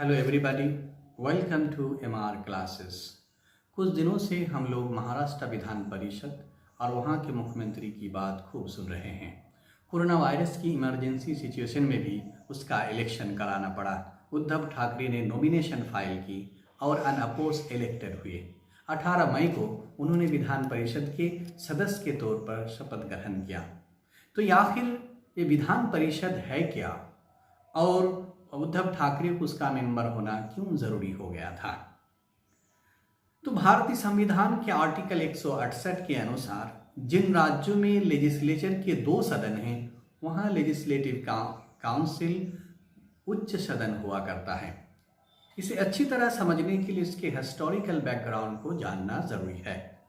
Hello everybody, welcome to MR classes. कुछ दिनों से हम लोग महाराष्ट्र विधान परिषद और वहाँ के मुख्यमंत्री की बात खूब सुन रहे हैं। कोरोना वायरस की इमरजेंसी सिचुएशन में भी उसका इलेक्शन कराना पड़ा। उद्धव ठाकरे ने नॉमिनेशन फाइल की और अनअपोज इलेक्टेड हुए। 18 मई को उन्होंने विधान परिषद के सदस्य के तौर पर शपथ ग्रहण किया। तो ये आखिर ये विधान परिषद है क्या और उद्धव ठाकरे को उसका मेंबर होना क्यों जरूरी हो गया था? तो भारतीय संविधान के आर्टिकल 168 के अनुसार जिन राज्यों में लेजिस्लेचर के 2 सदन हैं वहां लेजिस्लेटिव काउंसिल उच्च सदन हुआ करता है। इसे अच्छी तरह समझने के लिए इसके हिस्टोरिकल बैकग्राउंड को जानना जरूरी है।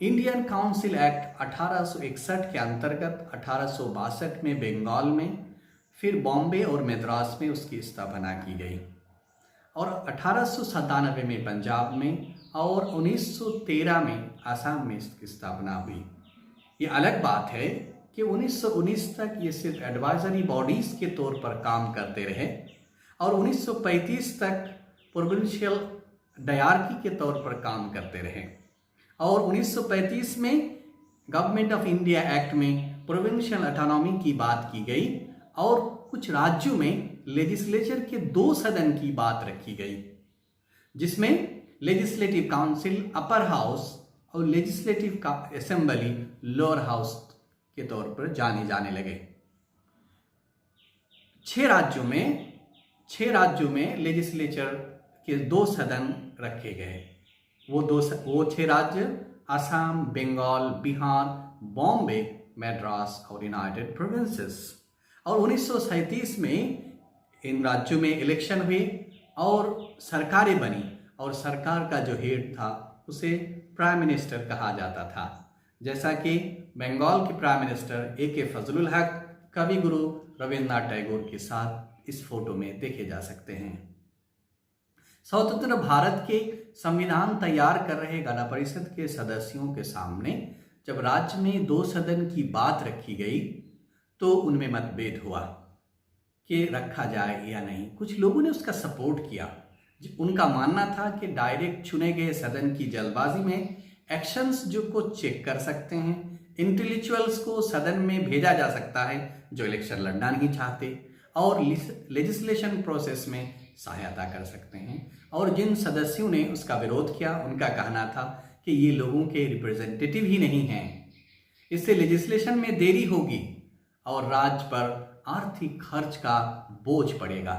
इंडियन काउंसिल एक्ट 1861 के अंतर्गत 1862 में बंगाल में, फिर बॉम्बे और मद्रास में उसकी स्थापना की गई और 1897 में पंजाब में और 1913 में असम में इसकी स्थापना हुई। ये अलग बात है कि 1919 तक ये सिर्फ एडवाइजरी बॉडीज के तौर पर काम करते रहे और 1935 तक प्रोविंशियल डायरकी के तौर पर काम करते रहे और 1935 में गवर्नमेंट ऑफ इंडिया एक्ट में प्रोविंशियल ऑटोनॉमी की बात की गई और कुछ राज्यों में लेजिस्लेचर के 2 सदन की बात रखी गई, जिसमें लेजिस्लेटिव काउंसिल अपर हाउस और लेजिस्लेटिव असेंबली लोअर हाउस के तौर पर जाने जाने लगे। 6 राज्यों में लेजिस्लेचर के 2 सदन रखे गए। वो 6 राज्य असम, बंगाल, बिहार, बॉम्बे, मद्रास और यूनाइटेड प्रोविंसेस। और 1937 में इन राज्यों में इलेक्शन हुए और सरकारें बनी और सरकार का जो हेड था उसे प्राइम मिनिस्टर कहा जाता था। जैसा कि बंगाल के प्राइम मिनिस्टर ए.के. फजलुल हक कवि गुरु रविन्द्रनाथ टैगोर के साथ इस फोटो में देखे जा सकते हैं। स्वतंत्र भारत के संविधान तैयार कर रहे गण परिषद के सदस्यों के सामने जब राज्य में 2 सदन की बात रखी गई तो उनमें मतभेद हुआ कि रखा जाए या नहीं। कुछ लोगों ने उसका सपोर्ट किया। उनका मानना था कि डायरेक्ट चुने गए सदन की जल्दबाजी में एक्शंस जो को चेक कर सकते हैं, इंटेलेक्चुअल्स को सदन में भेजा जा सकता है जो इलेक्शन लड़ना नहीं चाहते और लेजिस्लेशन प्रोसेस में सहायता कर सकते हैं। और जिन सदस्यों ने उसका विरोध किया उनका कहना था कि ये लोगों के रिप्रेजेंटेटिव ही नहीं हैं, इससे लेजिस्लेशन में देरी होगी और राज्य पर आर्थिक खर्च का बोझ पड़ेगा।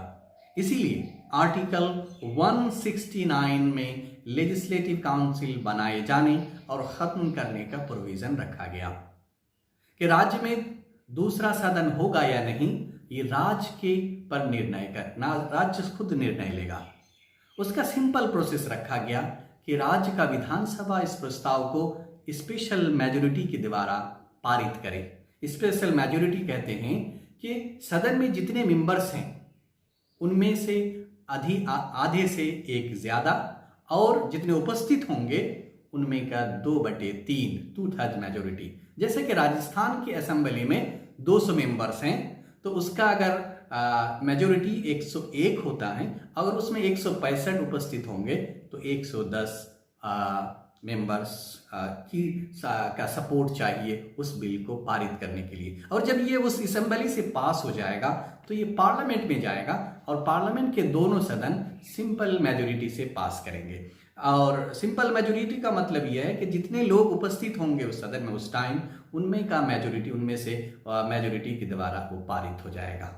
इसीलिए आर्टिकल 169 में लेजिस्लेटिव काउंसिल बनाए जाने और खत्म करने का प्रोविजन रखा गया कि राज्य में दूसरा सदन होगा या नहीं ये राज्य के पर राज्य खुद निर्णय लेगा। उसका सिंपल प्रोसेस रखा गया कि राज्य का विधानसभा इस प्रस्ताव को स्पेशल मेजोरिटी के द्वारा पारित करे। स्पेशल मेजोरिटी कहते हैं कि सदन में जितने मेंबर्स हैं उनमें से आधे से 1 ज्यादा और जितने उपस्थित होंगे उनमें का 2/3 2/3 मेजोरिटी। जैसे कि राजस्थान की असेंबली में 200 मेंबर्स हैं तो उसका अगर मेजोरिटी 101 होता है, अगर उसमें 165 उपस्थित होंगे तो 110 मेंबर्स का सपोर्ट चाहिए उस बिल को पारित करने के लिए। और जब ये उस असेंबली से पास हो जाएगा तो ये पार्लियामेंट में जाएगा और पार्लियामेंट के दोनों सदन सिंपल मेजोरिटी से पास करेंगे। और सिंपल मेजोरिटी का मतलब यह है कि जितने लोग उपस्थित होंगे उस सदन में उस टाइम उनमें से मेजोरिटी के द्वारा वो पारित हो जाएगा।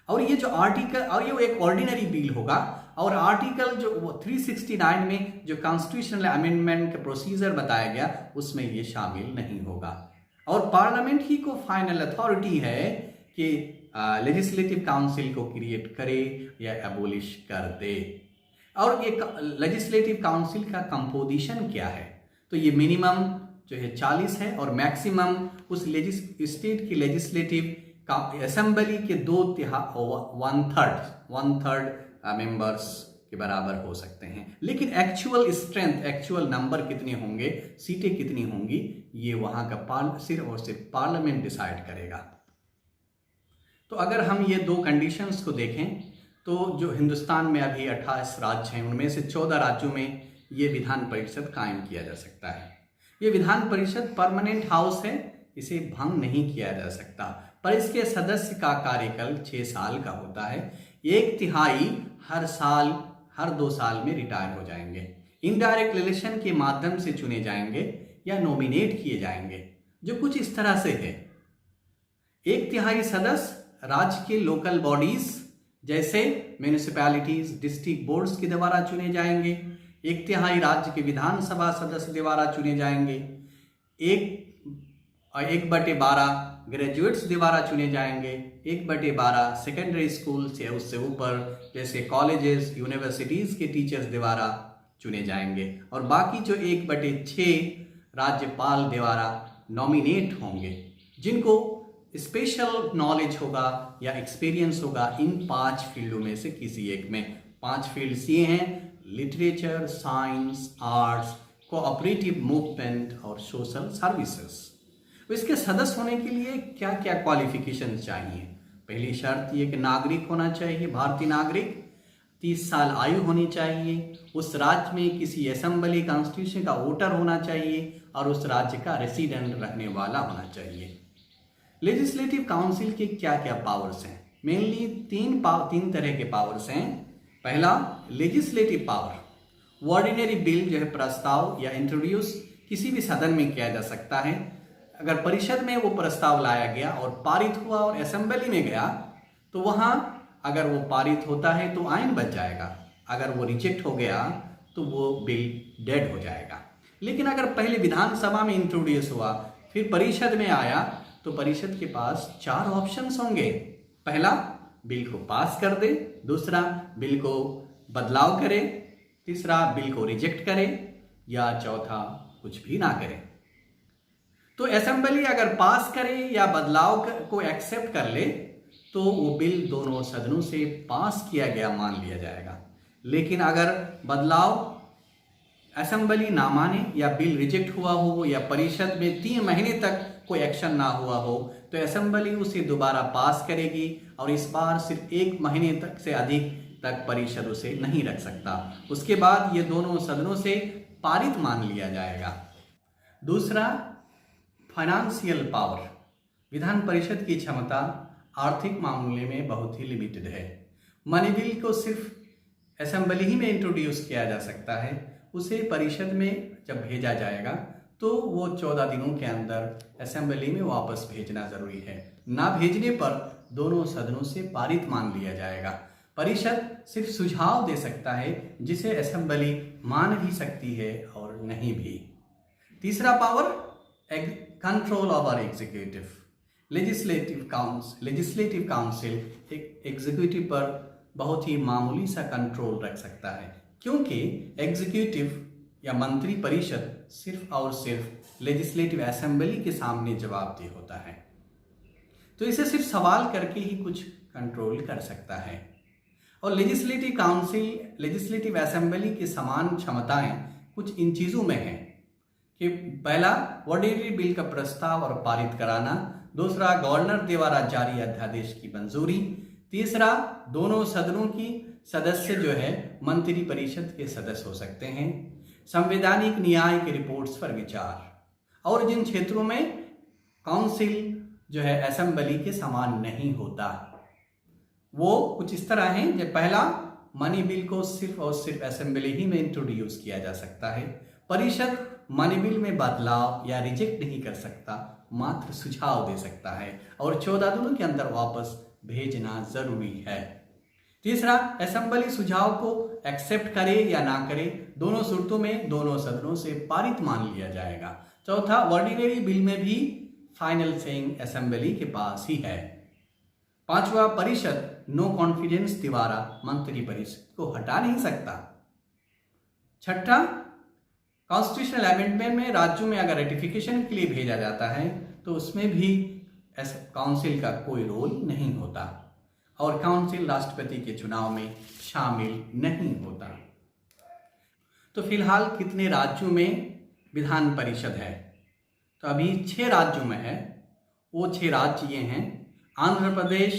और ये जो आर्टिकल और ये एक ऑर्डिनरी बिल होगा और आर्टिकल जो 369 में जो कॉन्स्टिट्यूशनल अमेंडमेंट का प्रोसीजर बताया गया उसमें ये शामिल नहीं होगा। और पार्लियामेंट ही को फाइनल अथॉरिटी है कि लेजिस्लेटिव काउंसिल को क्रिएट करे या एबोलिश कर दे। और ये लेजिस्लेटिव काउंसिल का कंपोजिशन क्या है? तो ये मिनिमम जो है 40 है और मैक्सिमम उस स्टेट की लेजिस्लेटिव असेंबली के 1/3 मेंबर्स के बराबर हो सकते हैं। लेकिन एक्चुअल नंबर कितने होंगे, सीटें कितनी होंगी, ये वहां का सिर्फ और सिर्फ पार्लियामेंट डिसाइड करेगा। तो अगर हम ये 2 कंडीशंस को देखें तो जो हिंदुस्तान में अभी 28 राज्य हैं, उनमें से 14 राज्यों में ये विधान परिषद कायम किया जा सकता है। ये विधान परिषद परमानेंट हाउस है, इसे भंग नहीं किया जा सकता, पर इसके सदस्य का कार्यकाल 6 साल का होता है। 1/3 हर साल, हर 2 साल में रिटायर हो जाएंगे। इनडायरेक्ट इलेक्शन के माध्यम से चुने जाएंगे या नॉमिनेट किए जाएंगे, जो कुछ इस तरह से है। 1/3 सदस्य राज्य के लोकल बॉडीज जैसे म्यूनिसिपैलिटीज, डिस्ट्रिक्ट बोर्ड्स के द्वारा चुने जाएंगे। 1/3 राज्य के विधानसभा सदस्य द्वारा चुने जाएंगे। 1/12 ग्रेजुएट्स द्वारा चुने जाएंगे। 1/12 सेकेंडरी स्कूल से उससे ऊपर जैसे कॉलेजेस, यूनिवर्सिटीज के टीचर्स द्वारा चुने जाएंगे। और बाकी जो 1/6 राज्यपाल द्वारा नॉमिनेट होंगे, जिनको स्पेशल नॉलेज होगा या एक्सपीरियंस होगा इन 5 फील्डों में से किसी एक में। 5 फील्ड्स ये हैं: literature, science, arts, cooperative movement और सोशल सर्विसेज। तो इसके सदस्य होने के लिए क्या क्या क्वालिफिकेशन चाहिए? पहली शर्त ये कि नागरिक होना चाहिए, भारतीय नागरिक। 30 साल आयु होनी चाहिए। उस राज्य में किसी असेंबली कॉन्स्टिट्यूशन का वोटर होना चाहिए और उस राज्य का रेसिडेंट रहने वाला होना चाहिए। लेजिस्लेटिव काउंसिल के क्या क्या पावर्स हैं? मेनली तीन तरह के पावर्स हैं। पहला, लेजिस्लेटिव पावर। ऑर्डिनरी बिल जो है प्रस्ताव या इंट्रोड्यूस किसी भी सदन में किया जा सकता है। अगर परिषद में वो प्रस्ताव लाया गया और पारित हुआ और असेंबली में गया तो वहां अगर वो पारित होता है तो आइन बच जाएगा, अगर वो रिजेक्ट हो गया तो वो बिल डेड हो जाएगा। लेकिन अगर पहले विधानसभा में इंट्रोड्यूस हुआ फिर परिषद में आया तो परिषद के पास 4 ऑप्शंस होंगे। पहला, बिल को पास कर दे। दूसरा, बिल को बदलाव करे। तीसरा, बिल को रिजेक्ट करे। या चौथा, कुछ भी ना करे। तो असेंबली अगर पास करे या बदलाव को एक्सेप्ट कर ले तो वो बिल दोनों सदनों से पास किया गया मान लिया जाएगा। लेकिन अगर बदलाव असेंबली ना माने या बिल रिजेक्ट हुआ हो या परिषद में 3 महीने तक कोई एक्शन ना हुआ हो तो असेंबली उसे दोबारा पास करेगी और इस बार सिर्फ 1 महीने तक से अधिक तक परिषद उसे नहीं रख सकता। उसके बाद ये दोनों सदनों से पारित मान लिया जाएगा। दूसरा, फाइनेंशियल पावर। विधान परिषद की क्षमता आर्थिक मामले में बहुत ही लिमिटेड है। मनी बिल को सिर्फ असेंबली ही में इंट्रोड्यूस किया जा सकता है। उसे परिषद में जब भेजा जाएगा तो वो 14 दिनों के अंदर असेंबली में वापस भेजना जरूरी है। ना भेजने पर दोनों सदनों से पारित मान लिया जाएगा। परिषद सिर्फ सुझाव दे सकता है जिसे असेंबली मान भी सकती है और नहीं भी। तीसरा power, control over executive. Legislative council एक एग्जीक्यूटिव पर बहुत ही मामूली सा कंट्रोल रख सकता है, क्योंकि एग्जीक्यूटिव या मंत्री परिषद सिर्फ और सिर्फ लेजिस्लेटिव असेंबली के सामने जवाबदेह होता है। तो इसे सिर्फ सवाल करके ही कुछ कंट्रोल कर सकता है। और लेजिस्लेटिव काउंसिल, लेजिस्लेटिव असेंबली की समान क्षमताएं कुछ इन चीज़ों में हैं कि पहला, ऑर्डिनरी बिल का प्रस्ताव और पारित कराना। दूसरा, गवर्नर द्वारा जारी अध्यादेश की मंजूरी। तीसरा, दोनों सदनों की सदस्य जो है मंत्री परिषद के सदस्य हो सकते हैं। संवैधानिक न्याय की रिपोर्ट्स पर विचार। और जिन क्षेत्रों में काउंसिल जो है असेंबली के समान नहीं होता वो कुछ इस तरह है। जो पहला, मनी बिल को सिर्फ और सिर्फ असेंबली ही में इंट्रोड्यूस किया जा सकता है। परिषद मनी बिल में बदलाव या रिजेक्ट नहीं कर सकता, मात्र सुझाव दे सकता है और 14 दिनों के अंदर वापस भेजना जरूरी है। तीसरा, असेंबली सुझाव को एक्सेप्ट करे या ना करे, दोनों सूरतों में दोनों सदनों से पारित मान लिया जाएगा। चौथा, ऑर्डिनरी बिल में भी फाइनल सेइंग असेंबली के पास ही है। पांचवा, परिषद नो कॉन्फिडेंस द्वारा मंत्री परिषद को हटा नहीं सकता। छठा, कॉन्स्टिट्यूशनल अमेंडमेंट में राज्यों में अगर रेटिफिकेशन के लिए भेजा जाता है तो उसमें भी काउंसिल का कोई रोल नहीं होता और काउंसिल राष्ट्रपति के चुनाव में शामिल नहीं होता। तो फिलहाल कितने राज्यों में विधान परिषद है? तो अभी 6 राज्यों में है। वो 6 राज्य ये हैं: आंध्र प्रदेश,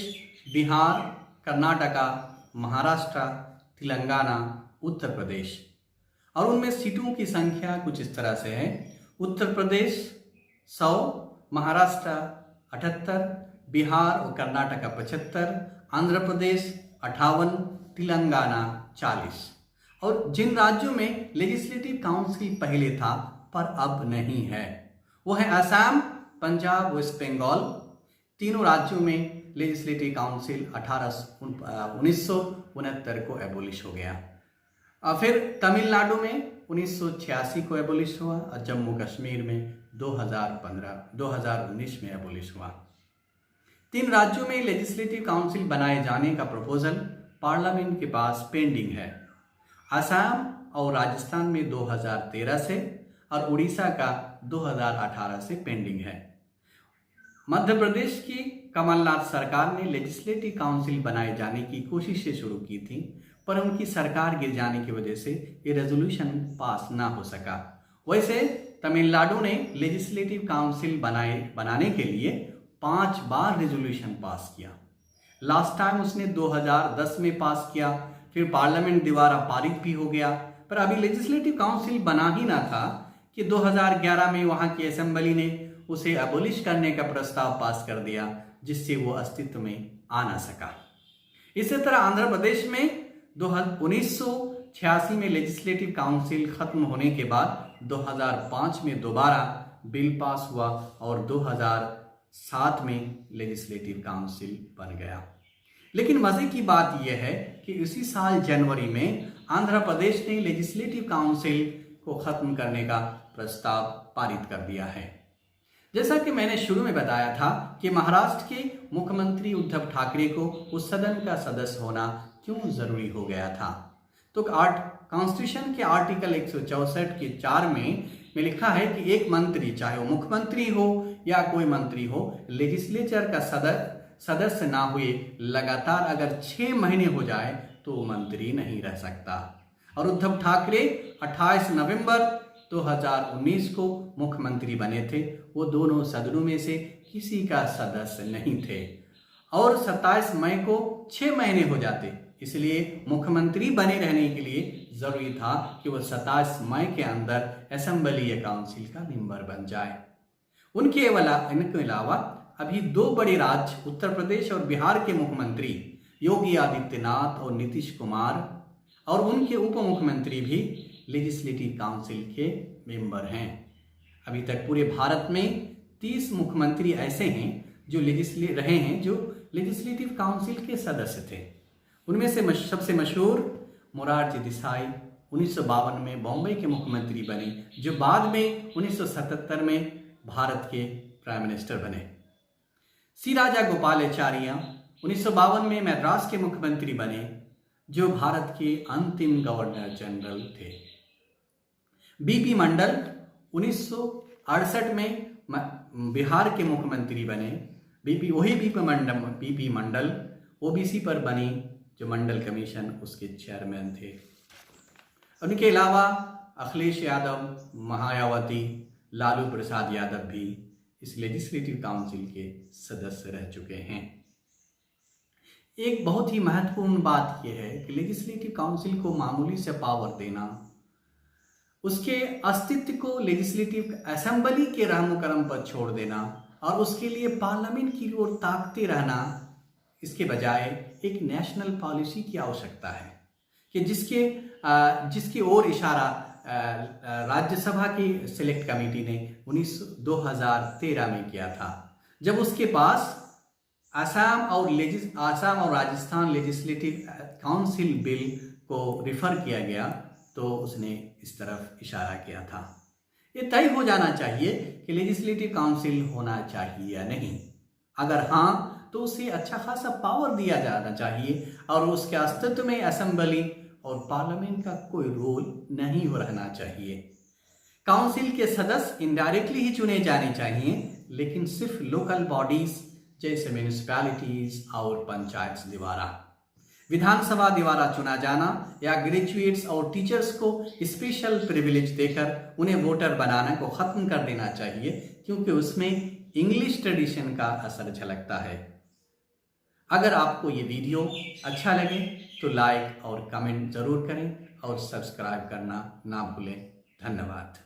बिहार, कर्नाटका, महाराष्ट्र, तेलंगाना, उत्तर प्रदेश। और उनमें सीटों की संख्या कुछ इस तरह से है। उत्तर प्रदेश 100, महाराष्ट्र 78, बिहार और कर्नाटक 75, आंध्र प्रदेश 58, तेलंगाना 40। और जिन राज्यों में लेजिस्लेटिव काउंसिल पहले था पर अब नहीं है, वो है असम, पंजाब, वेस्ट बंगाल। तीनों राज्यों में लेजिस्लेटिव काउंसिल 1969 को एबोलिश हो गया। फिर तमिलनाडु में 1986 को एबोलिश हुआ और जम्मू कश्मीर में 2019 में एबोलिश हुआ। 3 राज्यों में लेजिस्लेटिव काउंसिल बनाए जाने का प्रपोजल पार्लियामेंट के पास पेंडिंग है। असम और राजस्थान में 2013 से और उड़ीसा का 2018 से पेंडिंग है। मध्य प्रदेश की कमलनाथ सरकार ने लेजिस्लेटिव काउंसिल बनाए जाने की कोशिशें शुरू की थी, पर उनकी सरकार गिर जाने की वजह से ये रेजोल्यूशन पास ना हो सका। वैसे तमिलनाडु ने लेजिस्लेटिव काउंसिल बनाने के लिए 5 बार रेजोल्यूशन पास किया। लास्ट टाइम उसने 2010 में पास किया, फिर पार्लियामेंट द्वारा पारित भी हो गया, पर अभी लेजिस्लेटिव काउंसिल बना ही ना था कि 2011 में वहां की असेंबली ने उसे एबोलिश करने का प्रस्ताव पास कर दिया, जिससे वो अस्तित्व में आ ना सका। इसी तरह आंध्र प्रदेश में 1986 में लेजिस्लेटिव काउंसिल खत्म होने के बाद 2005 में दोबारा बिल पास हुआ और 2007 में लेजिस्लेटिव काउंसिल बन गया। लेकिन मजे की बात यह है कि इसी साल जनवरी में आंध्र प्रदेश ने लेजिस्लेटिव काउंसिल को खत्म करने का प्रस्ताव पारित कर दिया है। जैसा कि मैंने शुरू में बताया था कि महाराष्ट्र के मुख्यमंत्री उद्धव ठाकरे को उस सदन का सदस्य होना क्यों जरूरी हो गया था, तो कॉन्स्टिट्यूशन के आर्टिकल 164 के 4 में लिखा है कि एक मंत्री, चाहे वो मुख्यमंत्री हो या कोई मंत्री हो, लेजिस्लेचर का सदस्य ना हुए लगातार अगर 6 महीने हो जाए तो मंत्री नहीं रह सकता। और उद्धव ठाकरे 28 नवंबर 2019 को मुख्यमंत्री बने थे। वो दोनों सदनों में से किसी का सदस्य नहीं थे और 27 मई को 6 महीने हो जाते, इसलिए मुख्यमंत्री बने रहने के लिए जरूरी था कि वो 27 मई के अंदर असेंबली या काउंसिल का मेंबर बन जाए। इनके अलावा अभी 2 बड़े राज्य उत्तर प्रदेश और बिहार के मुख्यमंत्री योगी आदित्यनाथ और नीतीश कुमार और उनके उप मुख्यमंत्री भी लेजिस्लेटिव काउंसिल के मेंबर हैं। अभी तक पूरे भारत में 30 मुख्यमंत्री ऐसे हैं जो लेजिस्लेटिव काउंसिल के सदस्य थे। उनमें से सबसे मशहूर मोरारजी देसाई 1952 में बॉम्बे के मुख्यमंत्री बने, जो बाद में 1977 में भारत के प्राइम मिनिस्टर बने। सी राजागोपालाचारी 1952 में मद्रास के मुख्यमंत्री बने, जो भारत के अंतिम गवर्नर जनरल थे। बीपी मंडल 1968 में बिहार के मुख्यमंत्री बने। बीपी मंडल ओबीसी पर बनी, जो मंडल कमीशन उसके चेयरमैन थे। उनके अलावा अखिलेश यादव, मायावती, लालू प्रसाद यादव भी इस लेजिस्लेटिव काउंसिल के सदस्य रह चुके हैं। एक बहुत ही महत्वपूर्ण बात यह है कि लेजिस्लेटिव काउंसिल को मामूली से पावर देना, उसके अस्तित्व को लेजिस्लेटिव असेंबली के रहमो करम पर छोड़ देना और उसके लिए पार्लियामेंट की ओर ताकते रहना, इसके बजाय एक नेशनल पॉलिसी की आवश्यकता है कि जिसकी ओर इशारा राज्यसभा की सिलेक्ट कमेटी ने 2013 में किया था, जब उसके पास आसाम और राजस्थान लेजिस्लेटिव काउंसिल बिल को रिफर किया गया, तो उसने इस तरफ इशारा किया था। ये तय हो जाना चाहिए कि लेजिस्लेटिव काउंसिल होना चाहिए या नहीं। अगर हाँ, तो उसे अच्छा खासा पावर दिया जाना चाहिए और उसके अस्तित्व में असेंबली और पार्लियामेंट का कोई रोल नहीं रहना चाहिए। काउंसिल के सदस्य इनडायरेक्टली ही चुने जाने चाहिए, लेकिन सिर्फ लोकल बॉडीज जैसे म्यूनिसिपैलिटीज और पंचायत द्वारा। विधानसभा द्वारा चुना जाना या ग्रेजुएट्स और टीचर्स को स्पेशल प्रिविलेज देकर उन्हें वोटर बनाने को खत्म कर देना चाहिए, क्योंकि उसमें इंग्लिश ट्रेडिशन का असर झलकता है। अगर आपको ये वीडियो अच्छा लगे तो लाइक और कमेंट ज़रूर करें और सब्सक्राइब करना ना भूलें। धन्यवाद।